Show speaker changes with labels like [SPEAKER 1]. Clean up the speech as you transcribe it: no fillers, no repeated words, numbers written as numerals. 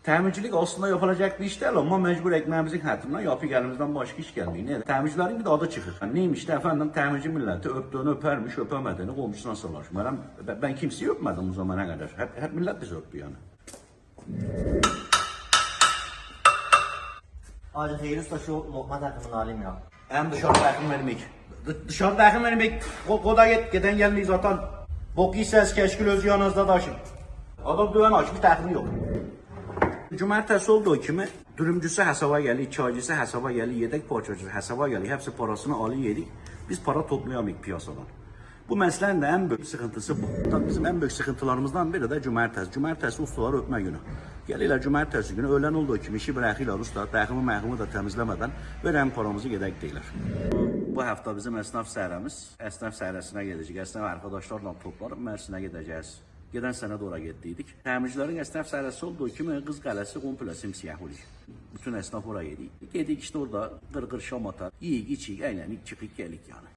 [SPEAKER 1] Təmircilik aslında yapılacak bir iş değil ama mecbur ekmeğimizin hatırına yapıp elimizden başka iş gelmiyor. Ne? Təmircilerin bir de adı çıkır. Yani neymiş de efendim təmirci milleti öptüğünü öpermiş, öpemediğini komşusuna salarmış. Ben kimseyi öpmedim o zamana kadar. Hep millet bizi öptü yani.
[SPEAKER 2] Hacı Xeyir Usta şu lokma takımını alayım ya.
[SPEAKER 1] Hem dışarıda yakın vermek. Dışarıda yakın vermek. Koda giden gelmeyiz zaten. Bok yiyeceğiz keşkül öz yanınızda taşın. Adam düven açmış takımı yok. Cumartesi olduğu kimi dürümcüsü hesaba geldi, çaycısı hesaba geldi, yedek parçacısı hesaba geldi. Hepsi parasını alıyor yedik. Biz para toplayamayız piyasadan. Bu meselenin de en büyük sıkıntısı bu. Tabii bizim en büyük sıkıntılarımızdan biri de cumartesi. Cumartesi ustalar öpme günü. Gelirler cumartesi günü öğlen olduğu kimi işi bırakırlar usta. Takımı da temizlemeden veren paramızı yedek değiller. Bu hafta bizim esnaf seyremiz. Esnaf seyresine gidecek. Esnaf arkadaşlarla toplanıp Mersin'e gideceğiz. Giden sene doğru gittiydik. Təmircilərin esnaf sərəsi olduğu kimi Qız Qələsi komple simsiyah olur. Bütün esnaf oraya yedik. Gedik işte orada qırqır şam atar, yiyik, içik, əylənik, çıxıq, gəlik yani.